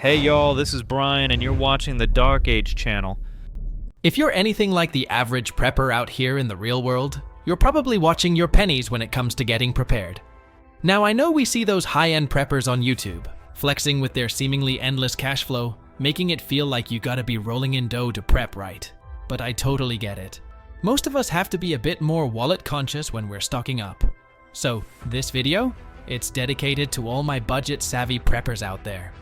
Hey y'all, this is Brian and you're watching the Dark Age channel. If you're anything like the average prepper out here in the real world, you're probably watching your pennies when it comes to getting prepared. Now I know we see those high-end preppers on YouTube, flexing with their seemingly endless cash flow, making it feel like you gotta be rolling in dough to prep right. But I totally get it. Most of us have to be a bit more wallet conscious when we're stocking up. So this video, it's dedicated to all my budget-savvy preppers out there.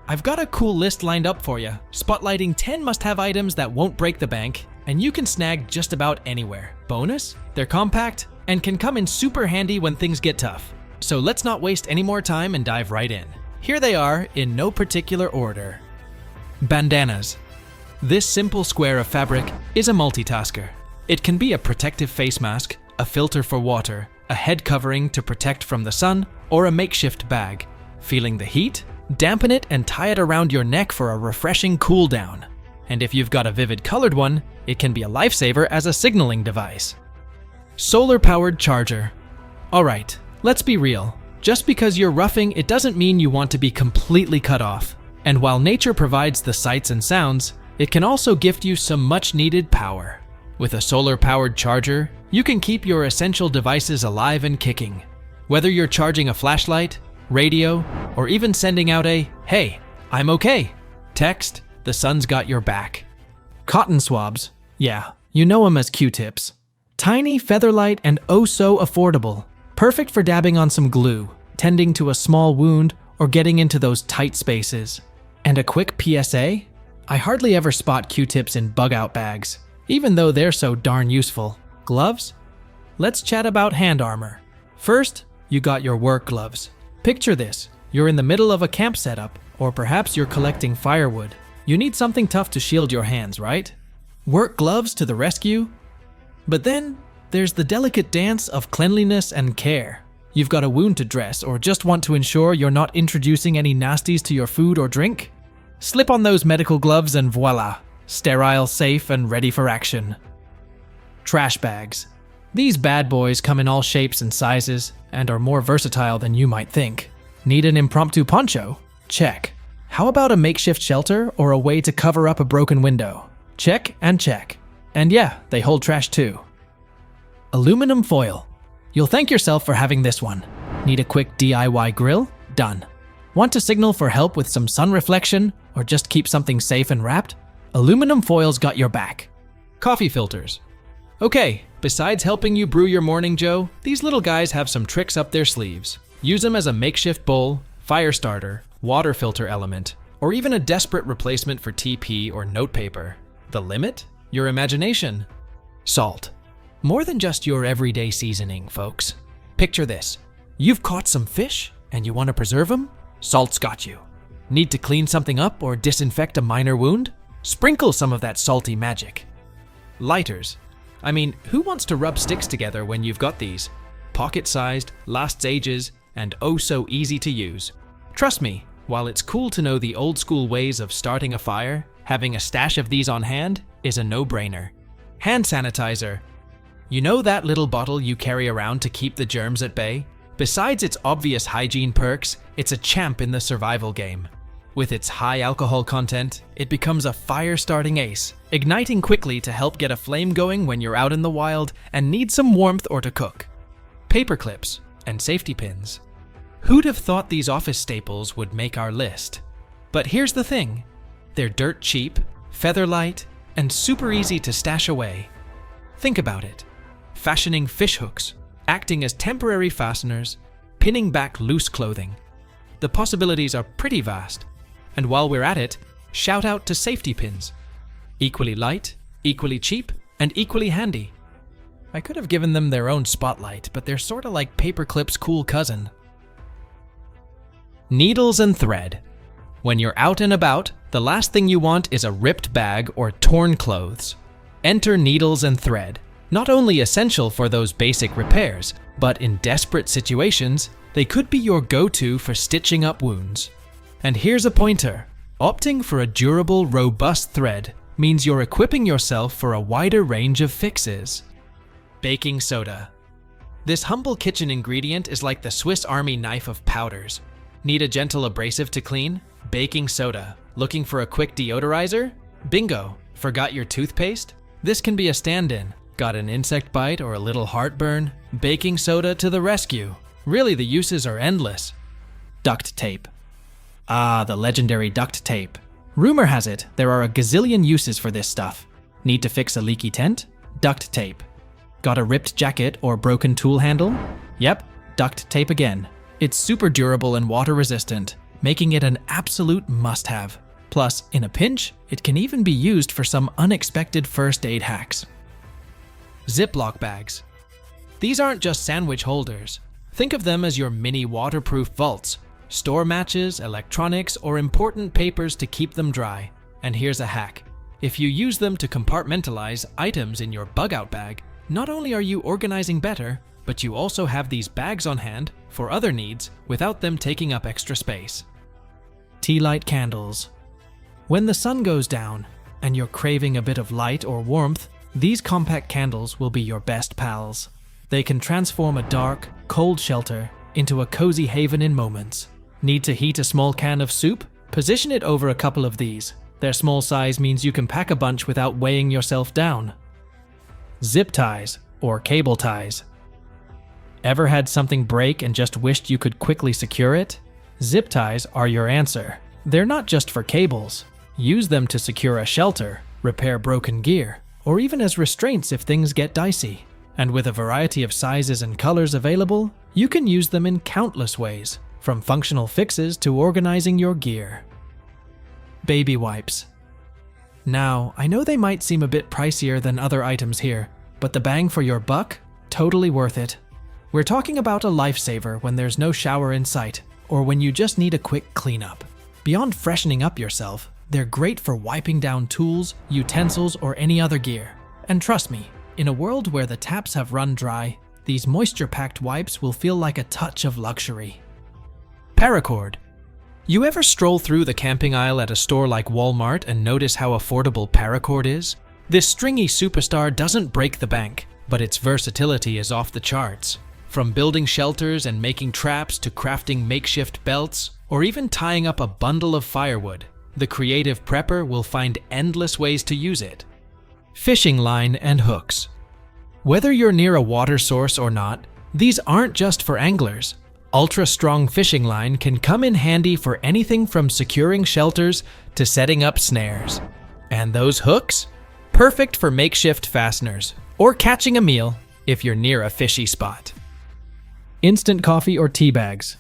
I've got a cool list lined up for you, spotlighting 10 must-have items that won't break the bank, and you can snag just about anywhere. Bonus, they're compact, and can come in super handy when things get tough. So let's not waste any more time and dive right in. Here they are, in no particular order. Bandanas. This simple square of fabric is a multitasker. It can be a protective face mask, a filter for water, a head covering to protect from the sun, or a makeshift bag. Feeling the heat? Dampen it and tie it around your neck for a refreshing cool down. And if you've got a vivid colored one, it can be a lifesaver as a signaling device. Solar-powered charger. Alright, let's be real. Just because you're roughing, it doesn't mean you want to be completely cut off. And while nature provides the sights and sounds, it can also gift you some much-needed power. With a solar-powered charger, you can keep your essential devices alive and kicking. Whether you're charging a flashlight, radio, or even sending out a, "Hey, I'm okay" text, the sun's got your back. Cotton swabs. Yeah, you know them as Q-tips. Tiny, featherlight, and oh so affordable. Perfect for dabbing on some glue, tending to a small wound, or getting into those tight spaces. And a quick PSA? I hardly ever spot Q-tips in bug-out bags, even though they're so darn useful. Gloves? Let's chat about hand armor. First, you got your work gloves. Picture this, you're in the middle of a camp setup, or perhaps you're collecting firewood. You need something tough to shield your hands, right? Work gloves to the rescue? But then, there's the delicate dance of cleanliness and care. You've got a wound to dress, or just want to ensure you're not introducing any nasties to your food or drink? Slip on those medical gloves and voila, sterile, safe, and ready for action. Trash bags. These bad boys come in all shapes and sizes, and are more versatile than you might think. Need an impromptu poncho? Check. How about a makeshift shelter or a way to cover up a broken window? Check and check. And yeah, they hold trash too. Aluminum foil. You'll thank yourself for having this one. Need a quick DIY grill? Done. Want to signal for help with some sun reflection or just keep something safe and wrapped? Aluminum foil's got your back. Coffee filters. Okay, besides helping you brew your morning joe, these little guys have some tricks up their sleeves. Use them as a makeshift bowl, fire starter, water filter element, or even a desperate replacement for TP or notepaper. The limit? Your imagination. Salt. More than just your everyday seasoning, folks. Picture this. You've caught some fish and you want to preserve them? Salt's got you. Need to clean something up or disinfect a minor wound? Sprinkle some of that salty magic. Lighters. I mean, who wants to rub sticks together when you've got these? Pocket-sized, lasts ages, and oh so easy to use. Trust me, while it's cool to know the old-school ways of starting a fire, having a stash of these on hand is a no-brainer. Hand sanitizer. You know that little bottle you carry around to keep the germs at bay? Besides its obvious hygiene perks, it's a champ in the survival game. With its high alcohol content, it becomes a fire-starting ace, igniting quickly to help get a flame going when you're out in the wild and need some warmth or to cook. Paper clips and safety pins. Who'd have thought these office staples would make our list? But here's the thing, they're dirt cheap, feather light, and super easy to stash away. Think about it. Fashioning fish hooks, acting as temporary fasteners, pinning back loose clothing. The possibilities are pretty vast. And while we're at it, shout out to safety pins. Equally light, equally cheap, and equally handy. I could have given them their own spotlight, but they're sorta like paperclip's cool cousin. Needles and thread. When you're out and about, the last thing you want is a ripped bag or torn clothes. Enter needles and thread. Not only essential for those basic repairs, but in desperate situations, they could be your go-to for stitching up wounds. And here's a pointer. Opting for a durable, robust thread means you're equipping yourself for a wider range of fixes. Baking soda. This humble kitchen ingredient is like the Swiss Army knife of powders. Need a gentle abrasive to clean? Baking soda. Looking for a quick deodorizer? Bingo! Forgot your toothpaste? This can be a stand-in. Got an insect bite or a little heartburn? Baking soda to the rescue. Really, the uses are endless. Duct tape. Ah, the legendary duct tape. Rumor has it there are a gazillion uses for this stuff. Need to fix a leaky tent? Duct tape. Got a ripped jacket or broken tool handle? Yep, duct tape again. It's super durable and water resistant, making it an absolute must-have. Plus, in a pinch, it can even be used for some unexpected first aid hacks. Ziploc bags. These aren't just sandwich holders. Think of them as your mini waterproof vaults. Store matches, electronics, or important papers to keep them dry. And here's a hack. If you use them to compartmentalize items in your bug-out bag, not only are you organizing better, but you also have these bags on hand for other needs without them taking up extra space. Tea light candles. When the sun goes down and you're craving a bit of light or warmth, these compact candles will be your best pals. They can transform a dark, cold shelter into a cozy haven in moments. Need to heat a small can of soup? Position it over a couple of these. Their small size means you can pack a bunch without weighing yourself down. Zip ties or cable ties. Ever had something break and just wished you could quickly secure it? Zip ties are your answer. They're not just for cables. Use them to secure a shelter, repair broken gear, or even as restraints if things get dicey. And with a variety of sizes and colors available, you can use them in countless ways, from functional fixes to organizing your gear. Baby wipes. Now, I know they might seem a bit pricier than other items here, but the bang for your buck? Totally worth it. We're talking about a lifesaver when there's no shower in sight, or when you just need a quick cleanup. Beyond freshening up yourself, they're great for wiping down tools, utensils, or any other gear. And trust me, in a world where the taps have run dry, these moisture-packed wipes will feel like a touch of luxury. Paracord. You ever stroll through the camping aisle at a store like Walmart and notice how affordable paracord is? This stringy superstar doesn't break the bank, but its versatility is off the charts. From building shelters and making traps to crafting makeshift belts, or even tying up a bundle of firewood, the creative prepper will find endless ways to use it. Fishing line and hooks. Whether you're near a water source or not, these aren't just for anglers. Ultra-strong fishing line can come in handy for anything from securing shelters to setting up snares. And those hooks? Perfect for makeshift fasteners, or catching a meal if you're near a fishy spot. Instant coffee or tea bags.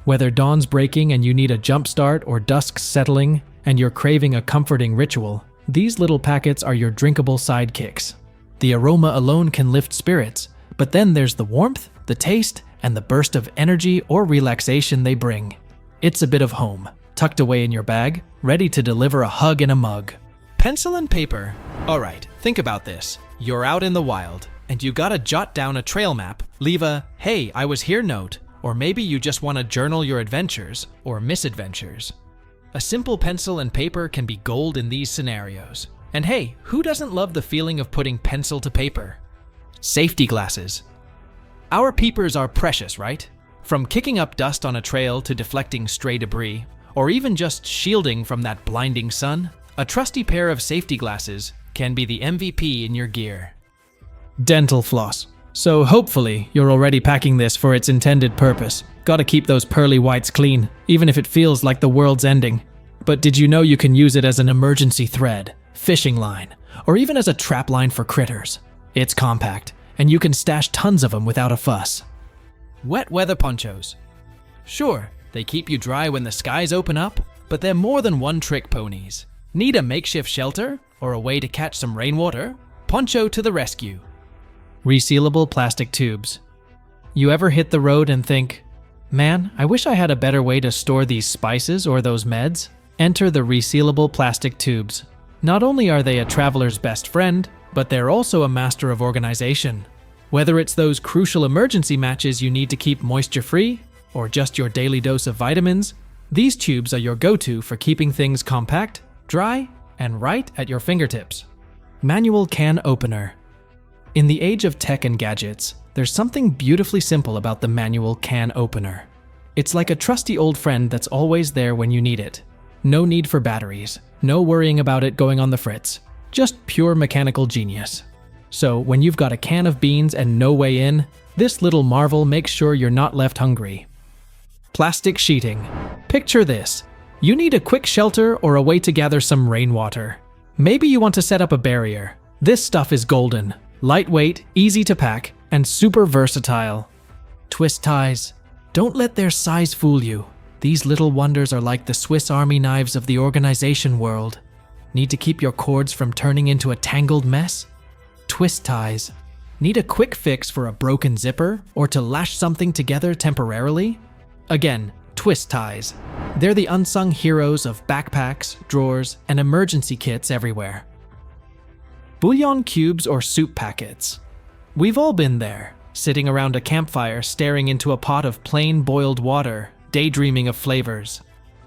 Whether dawn's breaking and you need a jump start or dusk's settling and you're craving a comforting ritual, these little packets are your drinkable sidekicks. The aroma alone can lift spirits, but then there's the warmth, the taste, and the burst of energy or relaxation they bring. It's a bit of home, tucked away in your bag, ready to deliver a hug in a mug. Pencil and paper. Alright, think about this. You're out in the wild, and you gotta jot down a trail map, leave a "Hey, I was here" note, or maybe you just want to journal your adventures or misadventures. A simple pencil and paper can be gold in these scenarios. And hey, who doesn't love the feeling of putting pencil to paper? Safety glasses. Our peepers are precious, right? From kicking up dust on a trail to deflecting stray debris, or even just shielding from that blinding sun, a trusty pair of safety glasses can be the MVP in your gear. Dental floss. So hopefully you're already packing this for its intended purpose. Gotta keep those pearly whites clean, even if it feels like the world's ending. But did you know you can use it as an emergency thread, fishing line, or even as a trap line for critters? It's compact, and you can stash tons of them without a fuss. Wet weather ponchos. Sure, they keep you dry when the skies open up, but they're more than one-trick ponies. Need a makeshift shelter or a way to catch some rainwater? Poncho to the rescue. Resealable plastic tubes. You ever hit the road and think, man, I wish I had a better way to store these spices or those meds? Enter the resealable plastic tubes. Not only are they a traveler's best friend, but they're also a master of organization. Whether it's those crucial emergency matches you need to keep moisture-free, or just your daily dose of vitamins, these tubes are your go-to for keeping things compact, dry, and right at your fingertips. Manual can opener. In the age of tech and gadgets, there's something beautifully simple about the manual can opener. It's like a trusty old friend that's always there when you need it. No need for batteries, no worrying about it going on the fritz. Just pure mechanical genius. So when you've got a can of beans and no way in, this little marvel makes sure you're not left hungry. Plastic sheeting. Picture this. You need a quick shelter or a way to gather some rainwater. Maybe you want to set up a barrier. This stuff is golden. Lightweight, easy to pack, and super versatile. Twist ties. Don't let their size fool you. These little wonders are like the Swiss Army knives of the organization world. Need to keep your cords from turning into a tangled mess? Twist ties. Need a quick fix for a broken zipper or to lash something together temporarily? Again, twist ties. They're the unsung heroes of backpacks, drawers, and emergency kits everywhere. Bouillon cubes or soup packets. We've all been there, sitting around a campfire staring into a pot of plain boiled water, daydreaming of flavors.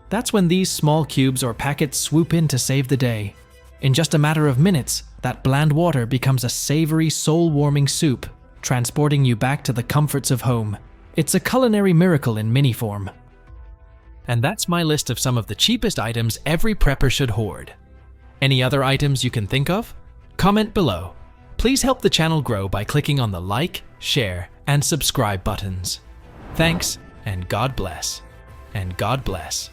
That's when these small cubes or packets swoop in to save the day. In just a matter of minutes, that bland water becomes a savory, soul-warming soup, transporting you back to the comforts of home. It's a culinary miracle in mini form. And that's my list of some of the cheapest items every prepper should hoard. Any other items you can think of? Comment below. Please help the channel grow by clicking on the like, share, and subscribe buttons. Thanks, and God bless. And God bless.